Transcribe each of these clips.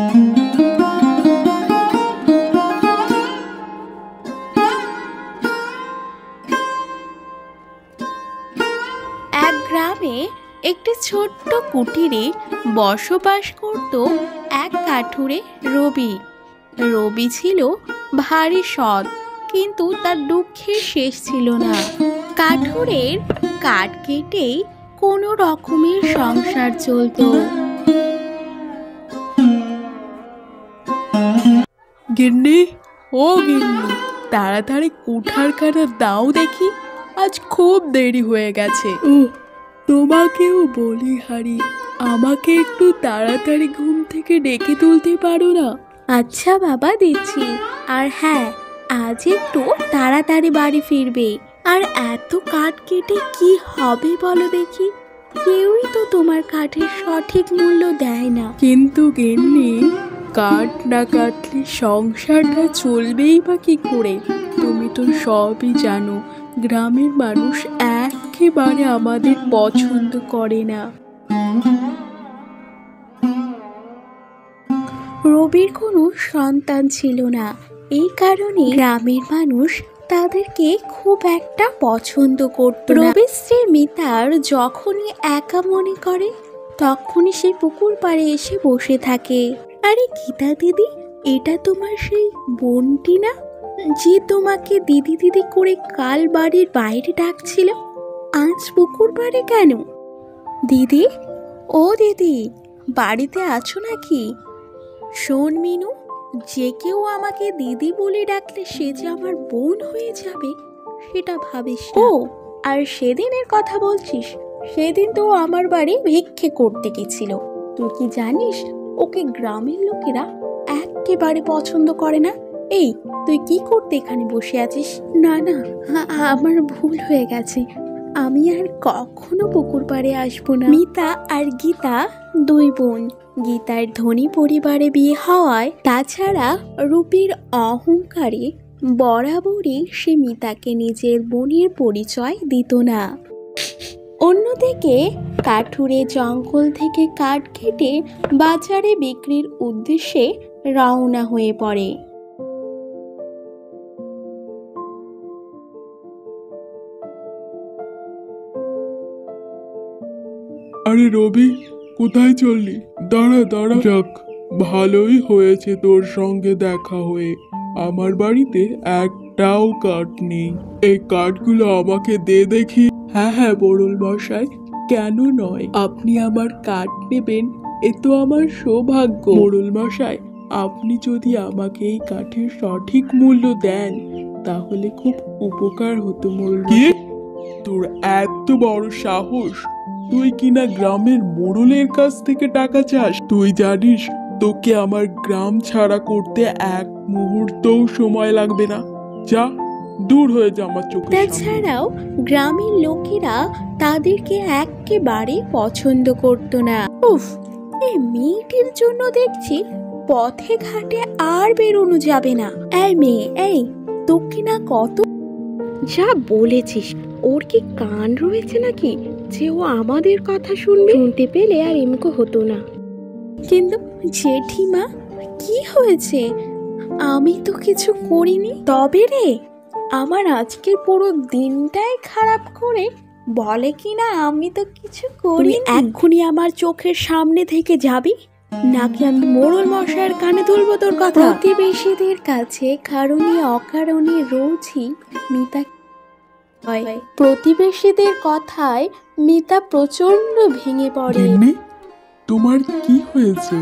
এক গ্রামে একটি ছোট্ট কুটিরে বসবাস করত এক কাঠুরে রবি। রবি ছিল ভারী সৎ, কিন্তু তার দুঃখের শেষ ছিল না। কাঠুরের কাঠ কেটেই কোনো রকমের সংসার চলত। গিন্নি, ও গিন্নি, তাড়াতাড়ি কুঠার কাটা দাও দেখি, আজ খুব দেরি হয়ে গেছে। তোমাকেও বলি হারি, আমাকে একটু তাড়াতাড়ি ঘুম থেকে ডেকে তুলতে পারো না? আচ্ছা বাবা, দিচ্ছি। আর হ্যাঁ, আজ একটু তাড়াতাড়ি বাড়ি ফিরবে। আর এত কাঠ কেটে কি হবে বলো দেখি? কেউই তো তোমার কাঠের সঠিক মূল্য দেয় না। কিন্তু গিন্নি, কাঠ না কাটলে সংসারটা চলবেই বা কি করে? তুমি তো সবই জানো, গ্রামের মানুষ একেবারে আমাদের পছন্দ করে না। রবির কোনো সন্তান ছিল না, এই কারণে গ্রামের মানুষ তাদেরকে খুব একটা পছন্দ করত না। রবির স্ত্রী মিতার যখনই একা মনে করে, তখনই সে পুকুর পাড়ে এসে বসে থাকে। আরে গীতা দিদি, এটা তোমার সেই বোনটি না, যে তোমাকে দিদি দিদি করে কাল বাড়ির বাইরে ডাকছিল? আজ পুকুর পাড়ে কেন? দিদি, ও দিদি, বাড়িতে আছো নাকি? শোন মিনু, যে কেউ আমাকে দিদি বলে ডাকলে সে যে আমার বোন হয়ে যাবে সেটা ভাবিস না। ও, আর সেদিনের কথা বলছিস? সেদিন তো আমার বাড়ি ভিক্ষে করতে গেছিল। তুই কি জানিস, ওকে গ্রামের লোকেরা একেবারে পছন্দ করে না। এই, তুই কি করতে এখানে বসে আছিস? না না, আমার ভুল হয়ে গেছে, আমি আর কখনো পুকুর পাড়ে আসবো না। মিতা আর গীতা দুই বোন। গীতার ধনী পরিবারে বিয়ে হওয়ায়, তাছাড়া রূপীর অহংকারে বরাবরই সে মিতাকে নিজের বোনের পরিচয় দিত না। অন্যদিকে কাঠুরে জঙ্গল থেকে কাঠ কেটে বাজারে বিক্রির উদ্দেশ্যে রওনা হয়ে পড়ে। আরে রবি, কোথায় চললি? দাঁড়া দাঁড়া। যাক, ভালোই হয়েছে তোর সঙ্গে দেখা হয়ে। আমার বাড়িতে একটাও কাঠ নেই। এই কাঠগুলো আমাকে দে দেখি। হ্যাঁ হ্যাঁ মোড়ল মশাই, কেন নয়, আপনি আমার কাঠ নেবেন, এ তো আমার সৌভাগ্য। মোড়ল মশাই, আপনি যদি আমাকে এই কাঠের সঠিক মূল্য দেন তাহলে খুব উপকার হতো। মোড়ল কি? তোর এত বড় সাহস, তুই কিনা গ্রামের মোড়লের কাছ থেকে টাকা চাস? তুই জানিস তোকে আমার গ্রাম ছাড়া করতে এক মুহূর্তও সময় লাগবে না। যা, দূর হয়ে যা আমার চোখের সামনে। তাছাড়াও গ্রামের লোকেরা তাদেরকে একেবারে পছন্দ করত না। উফ, এই মেয়েটির জন্য দেখছি পথে ঘাটে আর বেরোনো যাবে না। এই মেয়ে, এই তোকে না কত যা বলেছিস, ওর কি কান রয়েছে নাকি যে ও আমাদের কথা শুনবে? শুনতে পেলে আর এমকো হতো না। কিন্তু জেঠিমা, কি হয়েছে? আমি তো কিছু করিনি। তবে রে, আমার আজকের পুরো দিনটাই খারাপ করে বলে কিনা আমি তো কিছু করি। এক্ষুনি আমার চোখের সামনে থেকে যাবি, নাকি আমি মোড়ল মশাইয়ের কানে তুলবো তোর কথা? প্রতিবেশীদের কাছে কারণে অকারণে রোজই মিতা হয়। প্রতিবেশীদের কথায় মিতা প্রচন্ড ভেঙে পড়ে। গিন্নি, তোমার কি হয়েছে?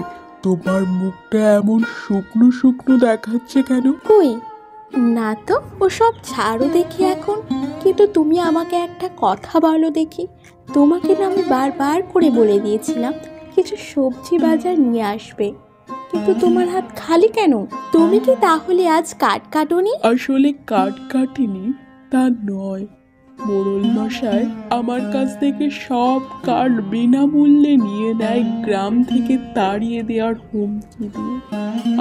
তোমার মুখটা এমন শুকনো শুকনো দেখাচ্ছে কেন? কই না তো, ওসব ছাড়ো দেখি এখন। কিন্তু তুমি আমাকে একটা কথা বলো দেখি। তোমাকে না আমি বারবার করে বলে দিয়েছিলাম কিছু সবজি বাজার নিয়ে আসবে, কিন্তু তোমার হাত খালি কেন? তুমি কি তাহলে আজ কাঠ কাটোনি? আসলে কাঠ কাটিনি তা নয়, মোড়ল মশাই আমার কাছ থেকে সব কাঠ বিনামূল্যে নিয়ে নেয়, গ্রাম থেকে তাড়িয়ে দেওয়ার হুমকি দিয়ে।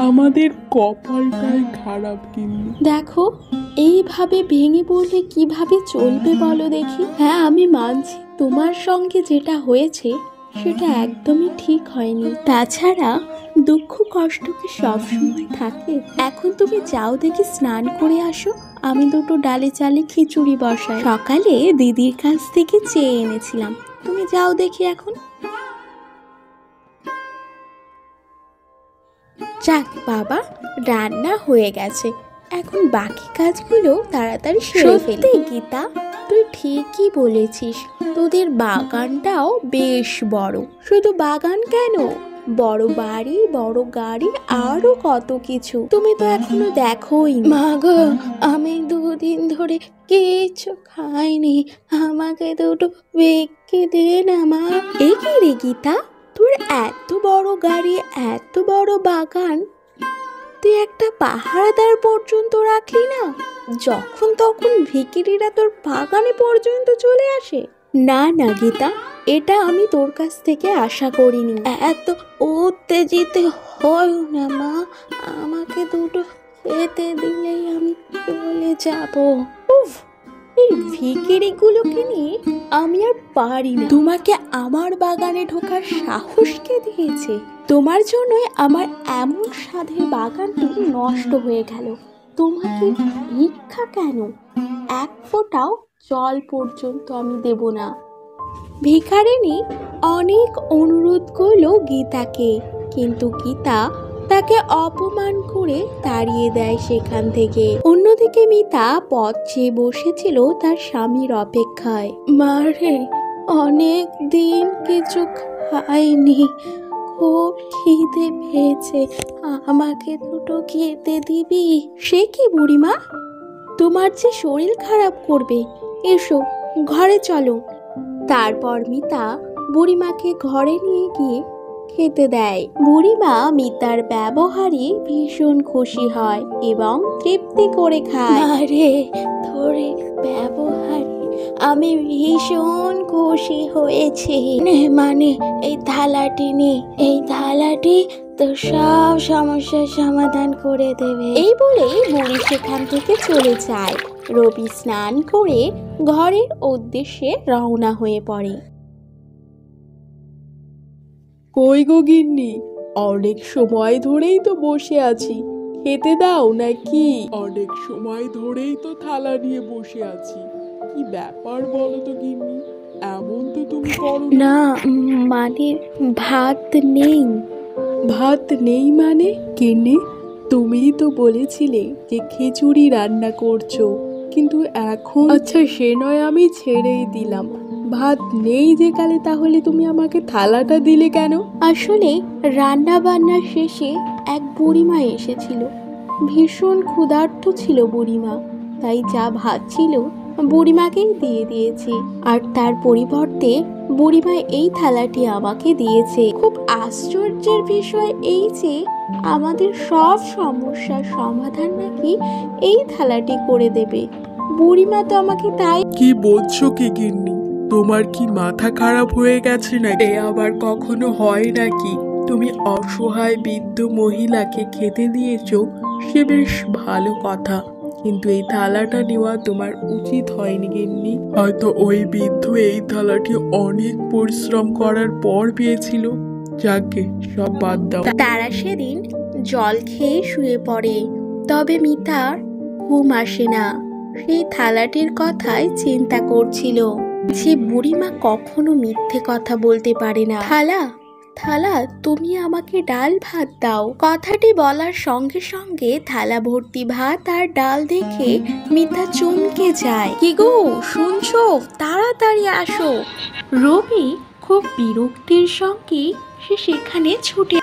আমাদের কপালটাই খারাপ। কিন্তু দেখো, এইভাবে ভেঙে পড়লে কিভাবে চলবে বলো দেখি? হ্যাঁ, আমি মানছি তোমার সঙ্গে যেটা হয়েছে সেটা একদমই ঠিক হয়নি। তাছাড়া দুঃখ কষ্ট কি সবসময় থাকে? এখন তুমি যাও দেখি স্নান করে আসো, আমি দুটো ডালে চালে খিচুড়ি বসাই। সকালে দিদির কাছ থেকে চেয়ে এনেছিলাম, তুমি যাও দেখি এখন। যাক বাবা, রান্না হয়ে গেছে, এখন বাকি কাজগুলো তাড়াতাড়ি সেরে ফেলি। গীতা, তুই ঠিকই বলেছিস, তোদের বাগানটাও বেশ বড়। শুধু বাগান কেন, বড় বাড়ি, বড় গাড়ি, আরো কত কিছু তুমি তো এখনো দেখোই। মা গো, আমি দুদিন ধরে কিছু খাইনি, আমাকে দুটো ভিক্ষে দে না মা। এ কি রে গীতা, তোর এত বড় গাড়ি, এত বড় বাগান, তুই একটা পাহারাদার পর্যন্ত রাখলি না? যখন তখন ভিখিরিরা তোর বাগানে পর্যন্ত চলে আসে। না না গীতা, এটা আমি তোর কাছ থেকে আশা করিনি। এত উত্তেজিত হয় না মা, আমাকে দুটো খেতে দিলেই আমি চলে যাব। উফ, এই ভিখিরিগুলোকে নিয়ে আমি আর পারি না। তোমাকে আমার বাগানে ঢোকার সাহস কে দিয়েছে? তোমার জন্যই আমার এমন স্বাদের বাগানটি নষ্ট হয়ে গেল। তোমাকে ভিক্ষা কেন, এক ফোঁটাও জল পর্যন্ত আমি দেব না। ভিখারিনী অনেক অনুরোধ করলো গীতাকে, কিন্তু গীতা তাকে অপমান করে তাড়িয়ে দেয় সেখান থেকে। অন্যদিকে মিতা পথ চেয়ে বসেছিল তার স্বামীর অপেক্ষায়। মারে, অনেক দিন কিছু খাইনি, খুব খিদে পেয়েছে, আমাকে দুটো খেতে দিবি? সে কি বুড়িমা, তোমার যে শরীর খারাপ করবে, এসো ঘরে চলো। তারপর মিতা বুড়িমাকে ঘরে নিয়ে গিয়ে খেতে দেয়। বুড়িমা মিতার ব্যবহারে ভীষণ খুশি হয় এবং তৃপ্তি করে খায়। আরে, তোর ব্যবহারে আমি ভীষণ খুশি হয়েছি। মানে এই থালাটি নে, এই থালাটি তো সব সমস্যার সমাধান করে দেবে। এই বলেই বুড়ি সেখান থেকে চলে যায়। রবি স্নান করে ঘরের উদ্দেশ্যে রওনা হয়ে পড়ে। কই গো গিন্নি, অনেক সময় ধরেই তো বসে আছি, খেতে দাও নাকি? অনেক সময় ধরেই তো থালা নিয়ে বসে আছি, কি ব্যাপার বলো তো গিন্নি? এমন তো তুমি করো না। না, মানে ভাত নেই। ভাত নেই মানে? গিন্নি, তুমিই তো বলেছিলে যে খিচুড়ি রান্না করছো, কিন্তু এখন? আচ্ছা, সে নয় আমি ছেড়েই দিলাম, ভাত নেই যে কালে, তাহলে তুমি আমাকে থালাটা দিলে কেন? আসলে রান্না বান্না শেষে এক বুড়িমা এসেছিল, ভীষণ ক্ষুধার্ত ছিল বুড়িমা, তাই যা ভাত ছিল বুড়িমাকেই দিয়ে দিয়েছি। আর তার পরিবর্তে বুড়িমা এই থালাটি আমাকে দিয়েছে। খুব আশ্চর্যের বিষয় এই যে আমাদের সব সমস্যার সমাধান নাকি এই থালাটি করে দেবে। বুড়িমা তো আমাকে তাই। কি বলছো কি গিন্নি? তোমার কি মাথা খারাপ হয়ে গেছে নাকি? এ আবার কখনো হয় নাকি? তুমি অসহায় বৃদ্ধ মহিলাকে খেতে দিয়েছো, সে বেশ ভালো কথা, কিন্তু এই থালাটা নেওয়া তোমার উচিত হয়নি গিন্নি। হয়তো ওই বৃদ্ধ এই থালাটি অনেক পরিশ্রম করার পর পেয়েছিল। যাকে সব বাদ দাও। তারা সেদিন জল খেয়ে শুয়ে পড়ে, তবে মিতার ঘুম আসে না। সেই থালাটির কথাই চিন্তা করছিল। যে বুড়িমা কখনো মিথ্যে কথা বলতে পারে না। থালা, থালা, তুমি আমাকে ডাল ভাত দাও। কথাটি বলার সঙ্গে সঙ্গে থালা ভর্তি ভাত আর ডাল দেখে মিতা চমকে যায়। কি গো, শুনছো? তাড়াতাড়ি আসো। রবি খুব বিরক্তির সঙ্গে সে সেখানে ছুটে।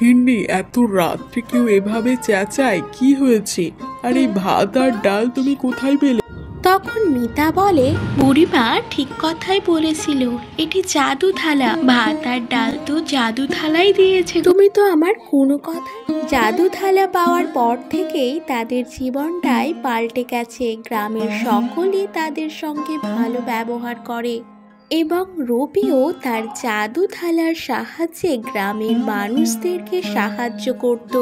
গিন্নি, এত রাত্রে কেউ এভাবে চেঁচায়, কি হয়েছে? আর এই ভাত আর ডাল তুমি কোথায় পেলে? তখন মিতা বলে, বুড়িমা ঠিক কথাই বলেছিল, এটি জাদু থালা। ভাত আর ডাল তো জাদু থালাই দিয়েছে। তুমি তো আমার কোনো কথা। জাদু থালা পাওয়ার পর থেকেই তাদের জীবনটাই পাল্টে গেছে। গ্রামের সকলেই তাদের সঙ্গে ভালো ব্যবহার করে এবং রবিও তার জাদু থালার সাহায্যে গ্রামের মানুষদেরকে সাহায্য করত।